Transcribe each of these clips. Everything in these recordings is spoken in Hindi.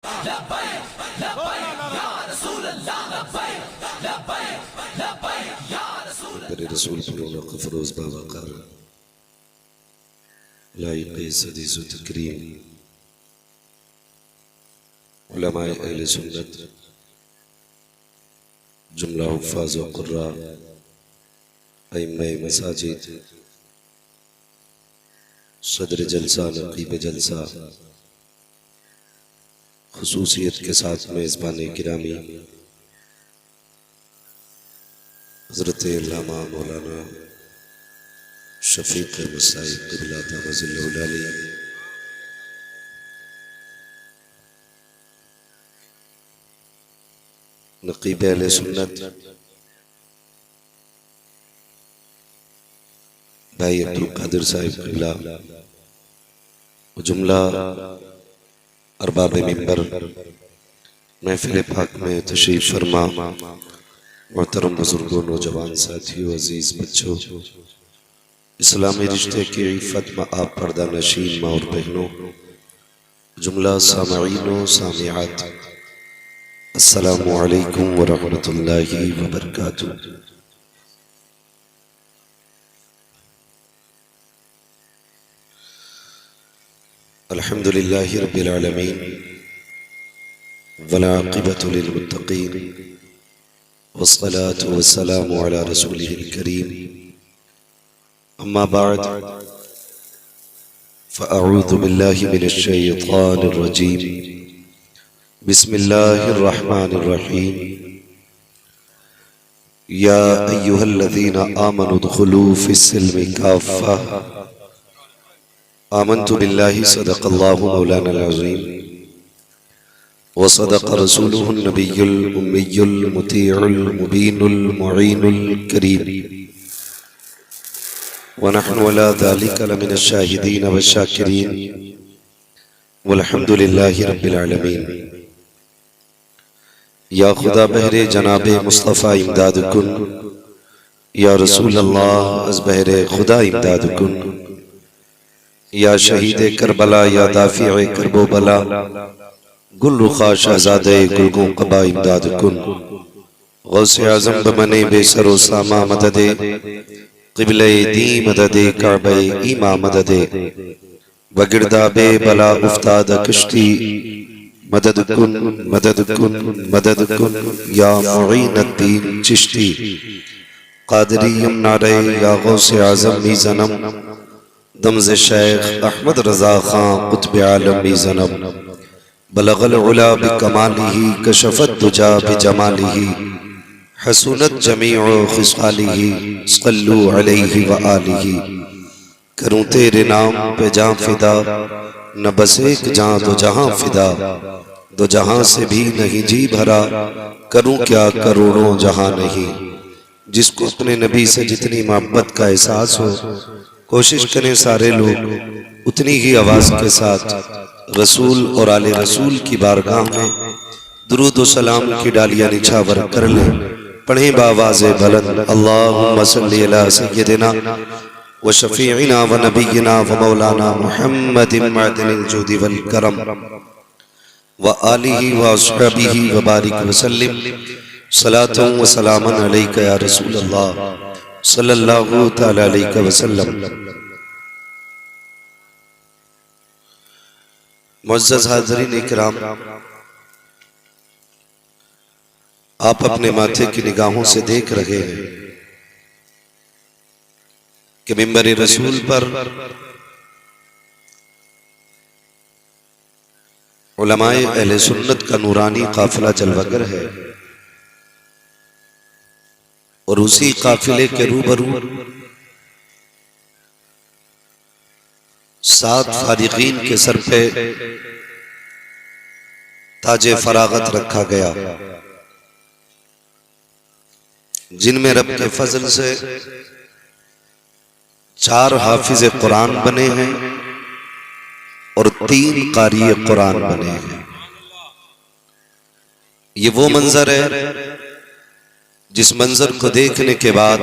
मेरे रसूल फरोज बाबा का लाइक़ सदीस व तकरीम उलमाए अहले सुन्नत जुमला हुफ़ाज़ व क़ुर्रा अइम्माए मसाजिद सदर जलसा नक़ीब जलसा खुसूसियत के साथ मेज़बान गिरामी हज़रत अल्लामा मौलाना शफ़ीक़ मसाइब क़िबला तमज़िल्लुल आली नक़ीब अहले सुन्नत भाई अब्दुल कादिर साहिब क़िबला जुमला अरबाब मिंबर महफ़िल पाक में तशरीफ़ फरमा मोहतरम बुजुर्गों, नौजवान साथियों, अजीज़ बच्चों, इस्लामी रिश्ते की इफ़्फ़त में आप पर्दा नशीन माँ और बहनों, जुमला सामईनो सामियात, अस्सलामु अलैकुम व रहमतुल्लाहि व बरकातुहू। अल्हम्दुलिल्लाहि रब्बिल आलमीन वल आक़िबतु लिल मुत्तक़ीन वस्सलातु वस्सलामु अला रसूलिहिल करीम अम्मा बाद फ़अऊज़ु बिल्लाहि मिनश शैतानिर रजीम बिस्मिल्लाहिर रहमानिर रहीम या अय्युहल्लज़ीना आमनु उदख़ुलू फ़िस्सिल्मि काफ़्फ़ा आमन्तु बिल्लाहि सदक़ल्लाहु मौलानल अज़ीम व सदक़ रसूलुहुन नबियुल उम्मियुल मुतीउल मुबीनुल मुईनुल करीम व नहनु अला ज़ालिका लमिनश शाहिदीन व शाकिरीन वल्हम्दुलिल्लाहि रब्बिल आलमीन। या खुदा बहरे जनाबे मुस्तफ़ा इमदाद कुन, या रसूल अल्लाह अज़ बहरे खुदा इमदाद कुन, या शहीद करबला, या दाफ़िए करबो बला, गुल रुखा शहज़ादे गुलगों क़बा इमदाद कुन, गौसे आज़म बमने बेसरो सामा मददे, क़िबले दी मददे, काबे ईमा मददे, वगिरदाबे बला उफ्ताद कश्ती मदद कुन मदद कुन मदद कुन, या मुईनुद्दीन चिश्ती क़ादरी यमनारे, या गौसे आज़म मीज़नम दमज़े शेख अहमद रज़ा खां क़ुत्ब आलम मीज़नम बलगल उला बिकमालिही कशफ़त दुजा बिजमालिही हसूनत जमीउ ख़िसालिही सल्लू अलैहि व आलिही। करूँ तेरे नाम पे जाँ फ़िदा, न बस एक जाँ दो जहाँ फ़िदा, दो जहाँ से भी नहीं जी भरा, करूँ क्या करोड़ों जहाँ नहीं। जिसको अपने नबी से जितनी मोहब्बत का एहसास हो, कोशिश करें सारे लोग उतनी ही आवाज़ के साथ रसूल और आले रसूल की बारगाह में दुरूद व सलाम की डालियाँ निछावर कर लें। पढ़ें बावाज़े बुलंद अल्लाहुम्मा सल्ली अला सय्यदिना व शफ़ीइना व नबिय्यिना व मौलाना मुहम्मदिन मअदनिल जूदि वल करम व आलिहि व अस्हाबिहि व बारिक व सल्लिम सलातन व सलामन अलैका या रसूल अल्लाह सल्लल्लाहु तआला अलैहि वसल्लम। मुअज़्ज़ज़ हाज़रीन इकराम, आप अपने माथे की निगाहों से देख रहे हैं कि मिंबर रसूल पर उलमाए अहले सुन्नत का नूरानी काफिला जलवागर है और उसी काफिले के रूबरू 7 फारिकीन के सर पे ताजे फरागत रखा गया, जिनमें रब के फजल से 4 हाफिज कुरान बने हैं और 3 कारी कुरान बने हैं। ये वो मंजर है जिस मंजर को देखने के बाद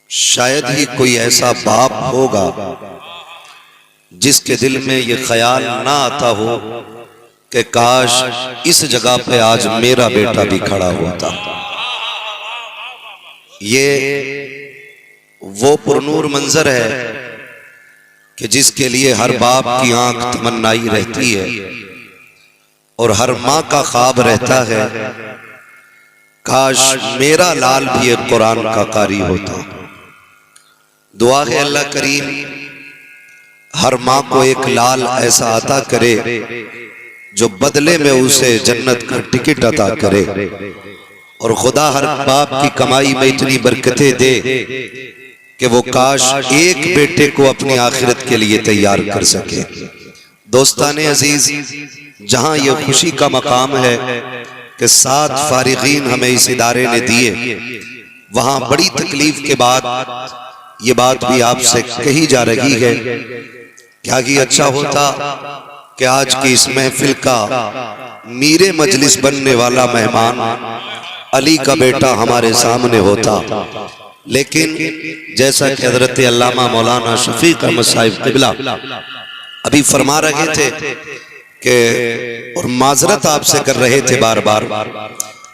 शायद ही कोई ऐसा बाप होगा जिसके दिल में ये ख्याल ना आता हो कि काश इस जगह पे आज मेरा बेटा भी खड़ा होता। ये वो पुरनूर मंजर है कि जिसके लिए हर बाप की आंख तमन्नाई रहती है और हर माँ का ख्वाब रहता है, काश मेरा लाल भी एक कुरान का कारी होता। दुआ है अल्लाह करीम हर माँ को एक लाल ऐसा अता करे जो बदले में उसे जन्नत का टिकट अता करे, और खुदा हर बाप की कमाई में इतनी बरकतें दे कि वो काश एक बेटे को अपनी आखिरत के लिए तैयार कर सके। दोस्ताने अजीज, जहां ये खुशी का मकाम है कि 7 फारिगीन हमें इस इदारे ने दिए, वहां बड़ी तकलीफ के बाद ये बात भी आपसे कही जा रही है क्या कि अच्छा होता कि आज की इस महफिल का मीरे मजलिस बनने वाला मेहमान अली का बेटा हमारे सामने होता। लेकिन जैसा कि हजरत अल्लामा मौलाना शफीक अहमद साहिब क़िबला अभी फरमा रहे थे कि और माजरत आपसे कर रहे थे बार बार,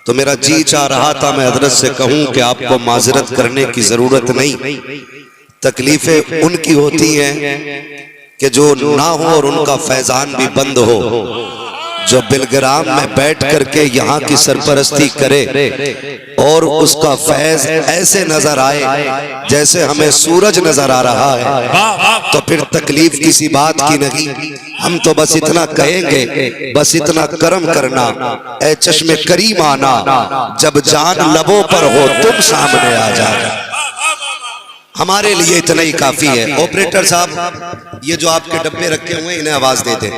तो मेरा जी चाह रहा था मैं हजरत से कहूं कि आपको माजरत करने की जरूरत नहीं, तकलीफें उनकी होती हैं कि जो ना हो और उनका फैजान भी बंद हो, जो बिलग्राम में बैठ करके यहाँ की सरपरस्ती करे और उसका फैज ऐसे नजर आए जैसे हमें सूरज नजर आ रहा है, तो फिर तकलीफ किसी बात की नहीं। हम तो बस इतना कहेंगे, बस इतना करम करना ऐ चश्मे करीम आना, जब जान लबों पर हो तुम सामने आ जाना। हमारे लिए इतना ही काफी है। ऑपरेटर साहब, ये जो आपके डब्बे रखे हुए हैं इन्हें आवाज दे दें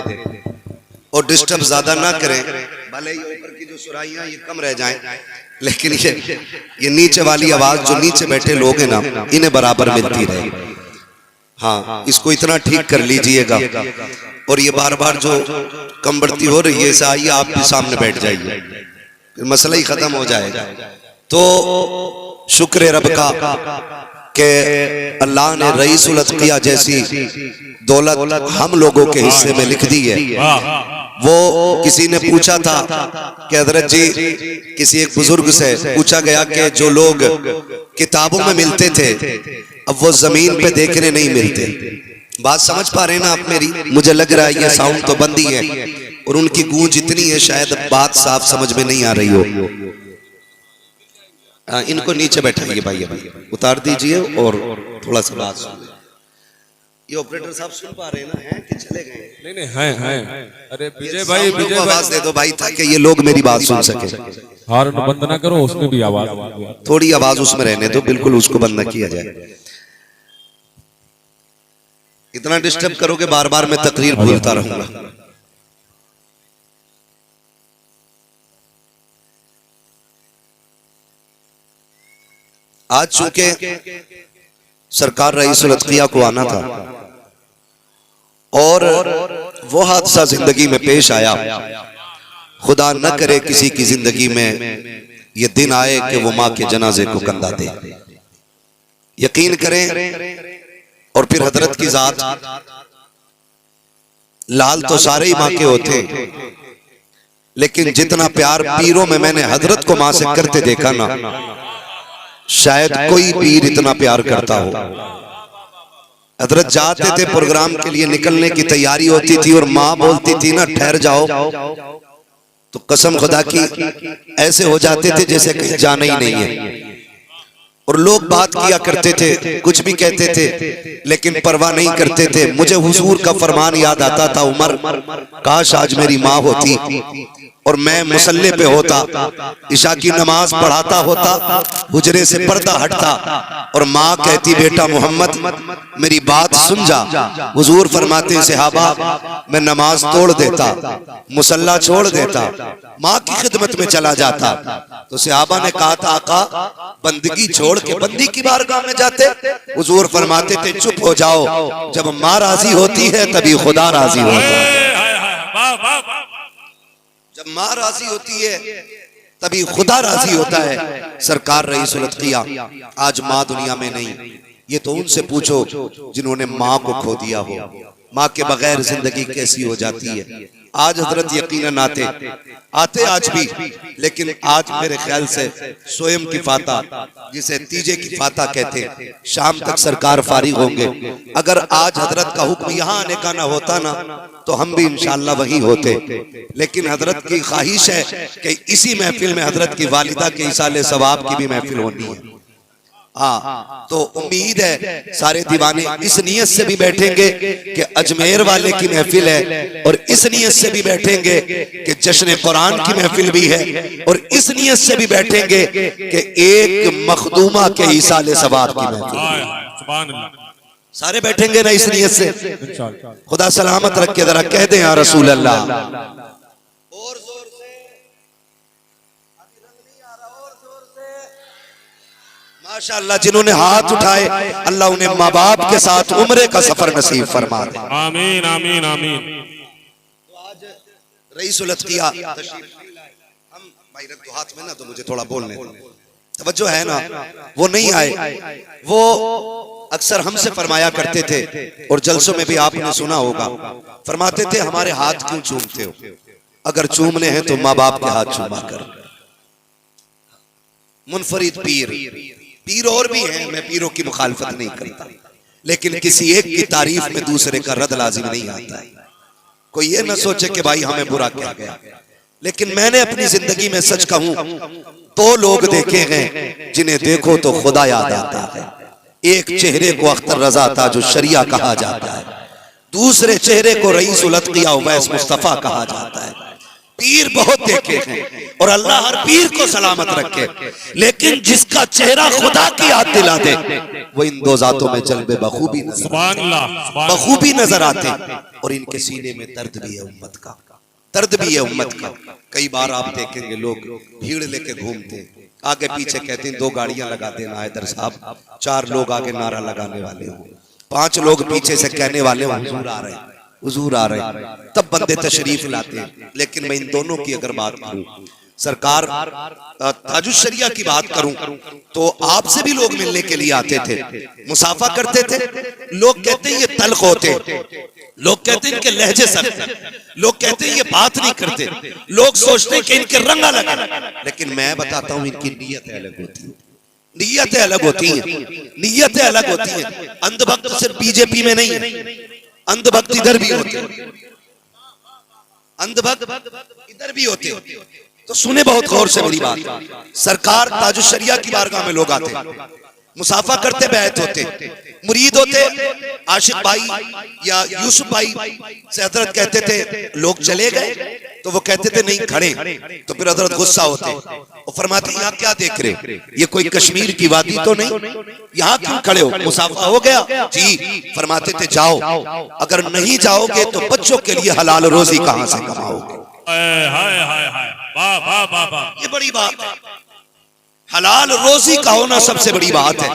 और डिस्टर्ब ज्यादा ना करें, भले ही ऊपर की जो सुराइयां ये कम रह जाएं, लेकिन ये नीचे वाली आवाज जो नीचे बैठे लोग हैं ना, इन्हें बराबर मिलती रहे। हाँ, इसको इतना ठीक कर लीजिएगा। और ये बार बार जो कम बढ़ती हो रही है, आइए आप भी सामने बैठ जाइए, फिर मसला ही खत्म हो जाएगा। तो शुक्र रब का कि अल्लाह ने रईसुल अत्किया जैसी दौलत हम लोगों के हिस्से में लिख दी है। वो किसी ने पूछा था कि हजरत जी, किसी एक बुजुर्ग से पूछा गया कि जो लोग किताबों में मिलते थे अब वो जमीन पे देखने नहीं मिलते। बात समझ पा रहे हैं ना आप मेरी? मुझे लग रहा है ये साउंड तो बंद ही है और उनकी गूंज इतनी है शायद बात साफ समझ में नहीं आ रही हो। इनको नीचे बैठाइए भाई, उतार दीजिए और थोड़ा सा बात सुन। ये ऑपरेटर साहब सुन पा रहे हैं ना? हैं कि चले गए? नहीं हैं। अरे विजय भाई, आवाज दे दो भाई ताकि ये लोग मेरी बात सुन सके। हॉर्न बंद ना करो, उसमें भी आवाज, थोड़ी आवाज उसमें रहने दो, बिल्कुल उसको बंद न किया जाए। इतना डिस्टर्ब करोगे बार बार मैं तकरीर भूलता रहूंगा। आज चूंकि सरकार रईसुल अत्किया को आना था और वो हादसा जिंदगी में पेश आया, खुदा न करे किसी की जिंदगी में ये दिन आए कि वो माँ के जनाजे को कंधा दे। यकीन करें, और फिर हजरत की जात, लाल तो सारे ही माँ के होते हैं, लेकिन जितना प्यार पीरों में मैंने हजरत को माँ से करते देखा ना, शायद कोई पीर इतना प्यार करता हो। हजरत जाते थे प्रोग्राम के लिए, निकलने की तैयारी होती थी और माँ बोलती थी ना ठहर जाओ, तो कसम खुदा की ऐसे हो जाते थे जैसे कहीं जाना ही नहीं है। और लोग बात किया करते थे, कुछ भी कहते थे, लेकिन परवाह नहीं करते थे। मुझे हुजूर का फरमान याद आता था, उमर काश आज मेरी माँ होती और मैं मुसल्ले पे होता, इशा की नमाज पढ़ाता होता, हुजरे से पर्दा हटता और माँ कहती बेटा मोहम्मद मेरी बात सुन जा। हुजूर फरमाते सहाबा मैं नमाज तोड़ देता, मुसल्ला छोड़ देता, माँ की खिदमत में चला जाता। तो सहाबा ने कहा था आका बंदगी छोड़ के बंदी की बारगाह में जाते? हुजूर फरमाते थे चुप हो जाओ, जब माँ राजी होती है तभी खुदा राजी होता है। जब माँ राजी होती है तभी खुदा राजी होता है। सरकार रईसुल अत्किया आज माँ दुनिया में नहीं, ये तो उनसे पूछो जिन्होंने माँ को खो दिया हो। माँ के बगैर जिंदगी कैसी हो जाती है। आज हजरत यकीनन आते आज भी, लेकिन आज मेरे ख्याल से स्वयं की फाता, जिसे तीजे की फाता कहते हैं, शाम तक सरकार फारिग होंगे। अगर आज हजरत का हुक्म यहाँ आने का ना होता ना तो हम भी इंशाअल्लाह वहीं होते, लेकिन हजरत की ख्वाहिश है कि इसी महफिल में हजरत की वालिदा के इसाले सवाब की भी महफिल होनी है। हाँ, तो उम्मीद है सारे दीवाने इस नियत से भी बैठेंगे कि अजमेर वाले की महफिल है, और इस नियत से भी बैठेंगे कि जश्न कुरान की महफिल भी है, और इस नियत से भी बैठेंगे कि एक मखदूमा के इसाले सवाब की महफिल। सारे बैठेंगे ना इस नियत से? खुदा सलामत रख के जरा कह दें या रसूल अल्लाह। माशाअल्लाह, जिन्होंने हाथ उठाए अल्लाह उन्हें माँ बाप के साथ उम्रे का सफर नसीब फरमा दे। आमीन आमीन आमीन। तो आज रईसुल अत्किया हम भाई रख दो हाथ में ना, तो मुझे थोड़ा बोलने दो, तवज्जो है ना? वो नहीं आए, वो अक्सर हमसे फरमाया करते थे और जलसों में भी आपने सुना होगा, फरमाते थे हमारे हाथ क्यों चूमते हो, अगर चूमने हैं तो माँ बाप के हाथ चूमा कर। मुनफरिद पीर और भी हैं, मैं पीरों की मुखालफत नहीं करता, लेकिन किसी एक की तारीफ में दूसरे का रद्द लाजिम नहीं आता है। कोई ये ना सोचे कि भाई हमें बुरा किया गया, लेकिन मैंने अपनी जिंदगी में सच कहूं तो लोग देखे हैं जिन्हें देखो तो खुदा याद आता है। एक चेहरे को अख्तर रजा ताजो शरिया कहा जाता है, दूसरे चेहरे को रईसुल अत्किया उवैस मुस्तफा कहा जाता है। पीर बहुत देखे हैं और अल्लाह हर पीर को सलामत रखे, लेकिन जिसका चेहरा खुदा की याद दिला दे वो इन दो जातों में जल्बे बखूबी नजर आते, और इनके सीने में दर्द भी है उम्मत का, दर्द भी है उम्मत का। कई बार आप देखेंगे लोग भीड़ लेके घूमते, आगे पीछे कहते हैं 2 गाड़ियां लगा देना हैदर साहब, 4 लोग आगे नारा लगाने वाले हो, 5 लोग पीछे से कहने वाले हो हुजूर आ रहे हैं, हुजूर आ रहे हैं, तब बंदे तशरीफ लाते हैं। लेकिन मैं इन दोनों की अगर बात करूं, सरकार ताजुश शरिया की बात करूं, तो आपसे भी लोग मिलने के लिए आते थे, मुसाफा करते थे। लोग कहते हैं ये तल्ख होते, लोग कहते हैं इनके लहजे सख्त, लोग कहते हैं ये बात नहीं करते, लोग सोचते हैं कि इनके रंग अलग है, लेकिन मैं बताता हूं इनकी नीयतें अलग होती हैं, नीयतें अलग होती हैं, नीयतें अलग होती हैं। अंधभक्त सिर्फ बीजेपी में नहीं है, अंधभक्त इधर भी होते, अंधभक्त इधर भी होते। तो सुने बहुत गौर से मेरी बात, सरकार ताजुश शरिया की बारगाह में लोग आते, मुसाफा करते, बैत होते, मुरीद होते, आशिक भाई या यूसुफ भाई से हजरत कहते थे लोग चले गए, तो वो कहते थे नहीं खड़े, तो फिर हजरत गुस्सा होते और फरमाते यहाँ क्या देख रहे, ये कोई कश्मीर की वादी तो नहीं, यहाँ क्यों खड़े हो, मुसाफा हो गया जी। फरमाते थे जाओ, अगर नहीं जाओगे तो बच्चों के लिए हलाल रोजी कहां से कमाओगे। ये बड़ी बात है, हलाल रोजी का होना सबसे बड़ी बात है।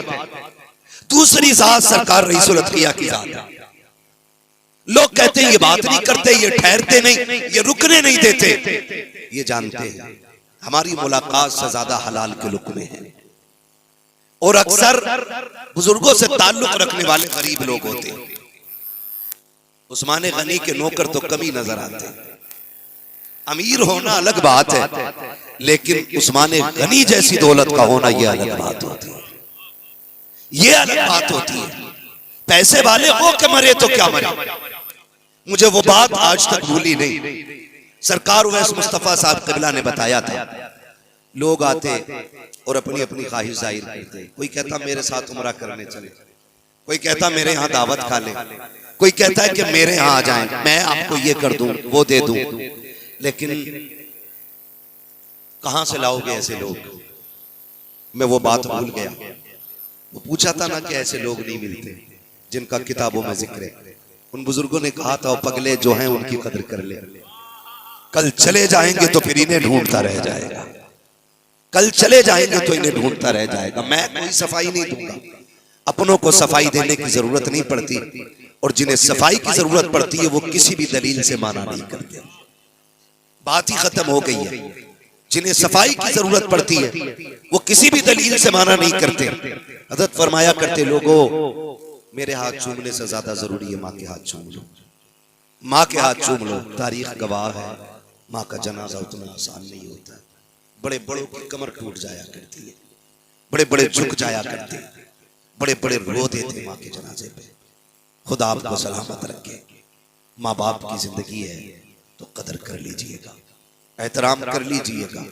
दूसरी जात सरकार रईसुल अत्किया की जात है। लोग कहते हैं ये बात नहीं करते, ये ठहरते नहीं, ये रुकने नहीं देते, ये जानते हैं हमारी मुलाकात से ज्यादा हलाल के लुक्मे हैं, और अक्सर बुजुर्गों से ताल्लुक रखने वाले गरीब लोग होते हैं। उस्मान गनी के नौकर तो कमी नजर आते हैं, अमीर होना अलग बात है, लेकिन उस्मान गनी जैसी दौलत का होना यह अलग बात होती है, ये अलग बात होती है। पैसे वाले हो के मरे तो क्या मरे, मुझे वो बात आज तक भूली नहीं। सरकार उवैस मुस्तफा साहब क़िबला ने बताया था, लोग आते और अपनी अपनी ख्वाहिश जाहिर करते, कोई कहता मेरे साथ उम्रा करने चले, कोई कहता मेरे यहाँ दावत खा ले, कोई कहता है कि मेरे यहाँ आ जाएं, मैं आपको ये कर दूं वो दे दूं, लेकिन कहां से लाओगे ऐसे लोग। मैं वो बात भूल गया, वो पूछा था ना कि ऐसे लोग नहीं मिलते जिनका किताबों में जिक्र है। उन बुजुर्गों ने कहा था पगले जो हैं उनकी कदर कर ले, कल चले जाएंगे तो फिर इन्हें ढूंढता रह जाएगा, कल चले जाएंगे तो इन्हें ढूंढता रह जाएगा। मैं कोई सफाई नहीं दूंगा, अपनों को सफाई देने की जरूरत नहीं पड़ती, और जिन्हें सफाई की जरूरत पड़ती है वो किसी भी दलील से माना नहीं करते, बात ही खत्म हो गई है। जिन्हें सफाई की जरूरत पड़ती है वो किसी भी दलील से माना नहीं करते। हज़रत फरमाया करते लोगों मेरे हाथ चूमने से ज्यादा जरूरी है माँ के हाथ चूम लो, माँ के हाथ चूम लो, तारीख गवाह है माँ का जनाजा उतना आसान नहीं होता। बड़े बड़ों की कमर टूट जाया करती है, बड़े बड़े झुक जाया करते, बड़े बड़े रो देते माँ के जनाजे पे। खुदा आपको सलामत रखे। माँ बाप की जिंदगी है तो कदर कर लीजिएगा, एहतराम कर लीजिएगा।